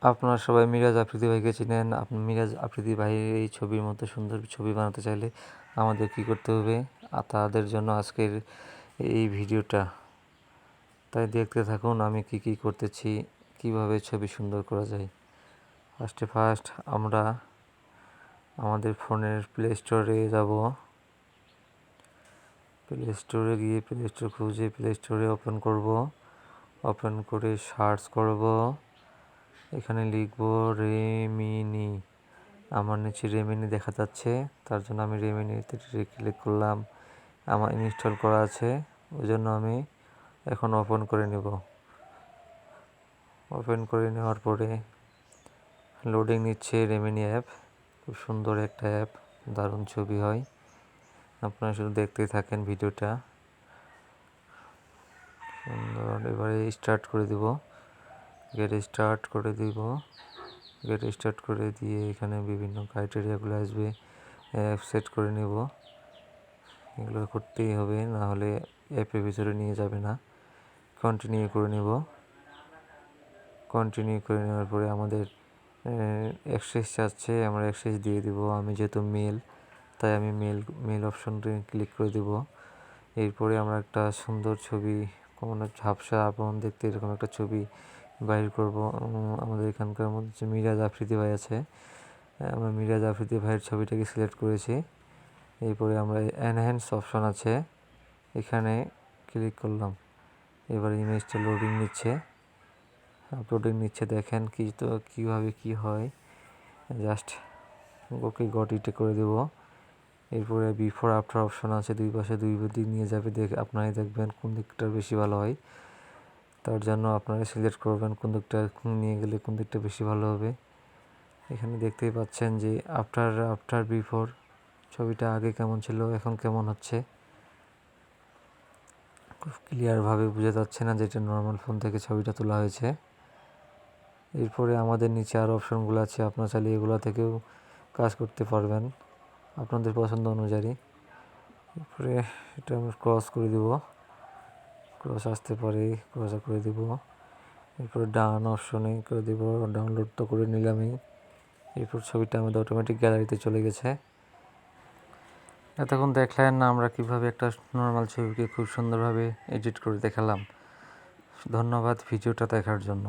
আপনারা সবাই মিরাজ আফ্রিদি ভাইকে চিনেন। আপনি মিরাজ আফ্রিদি ভাইয়ের এই ছবির মতো সুন্দর ছবি বানাতে চাইলে আমাদের কি করতে হবে, তাদের জন্য আজকের এই ভিডিওটা। তাই দেখতে থাকুন আমি কি করতেছি, কিভাবে ছবি সুন্দর করা যায়। ফার্স্ট আমরা আমাদের ফোনের প্লে স্টোরে যাব। প্লে স্টোরে গিয়ে প্লে স্টোর খুঁজে প্লে স্টোরে ওপেন করব। ওপেন করে সার্চ করব, এখানে লিখব রেমিনি। আমার নিচে রেমিনি দেখা যাচ্ছে, তার জন্য আমি রেমিনিতে ক্লিক করলাম। আমার ইনস্টল করা আছে, ওই জন্য আমি এখন ওপেন করে নেব। ওপেন করে নেওয়ার পরে লোডিং নিচ্ছে রেমিনি অ্যাপ। খুব সুন্দর একটা অ্যাপ, দারুণ ছবি হয়। আপনারা শুধু দেখতেই থাকেন ভিডিওটা। সুন্দর, এবারে স্টার্ট করে দেব। গেট স্টার্ট করে দিয়ে এখানে বিভিন্ন ক্রাইটেরিয়াগুলো আসবে, অ্যাপ সেট করে নেব। এগুলো করতেই হবে, না হলে অ্যাপের ভিতরে নিয়ে যাবে না। কন্টিনিউ করে নেব। কন্টিনিউ করে নেওয়ার পরে আমাদের অ্যাক্সেস চাচ্ছে, আমরা অ্যাক্সেস দিয়ে দেব। আমি যেহেতু মেল, তাই আমি মেল অপশনটি ক্লিক করে দেব। এরপরে আমরা একটা সুন্দর ছবি, কোনো ঝাপসা আপন দেখতে এরকম একটা ছবি বাইর করব। আমাদের এখানকার মধ্যে যে মিরাজ আফ্রিদি ভাই আছে, আমরা মিরাজ আফ্রিদি ভাইয়ের ছবিটাকে সিলেক্ট করেছি। এরপরে আমরা এনহ্যান্স অপশন আছে, এখানে ক্লিক করলাম। এবার ইমেজটা লোডিং নিচ্ছে, আপলোডিং নিচ্ছে। দেখেন কীভাবে কি হয়। জাস্ট ওকে গট ইটে করে দেব। এরপরে বিফোর আফটার অপশন আছে, দুই পাশে দুই দিক নিয়ে যাবে। আপনারাই দেখবেন কোন দিকটা বেশি ভালো হয়। তার জন্য আপনারা সিলেক্ট করবেন কোন দিকটা নিয়ে গেলে কোন দিকটা বেশি ভালো হবে। এখানে দেখতেই পাচ্ছেন যে আফটার বিফোর ছবিটা আগে কেমন ছিল, এখন কেমন হচ্ছে। খুব ক্লিয়ারভাবে বোঝা যাচ্ছে না, যেটা নর্মাল ফোন থেকে ছবিটা তোলা হয়েছে। এরপরে আমাদের নিচে আরও অপশনগুলো আছে, আপনারা চাইলে এগুলো থেকেও কাজ করতে পারবেন আপনাদের পছন্দ অনুযায়ী। এরপরে এটা আমরা ক্রস করে দেব, ক্রস আসতে পারে, ক্রস করে দেব। এরপরে ডান অপশনে করে দেব, ডাউনলোড তো করে নিলামই। এরপর ছবিটা আমাদের অটোমেটিক গ্যালারিতে চলে গেছে। এতক্ষণ দেখলেন না আমরা কিভাবে একটা নর্মাল ছবিকে খুব সুন্দরভাবে এডিট করে দেখালাম। ধন্যবাদ ভিডিওটা দেখার জন্য।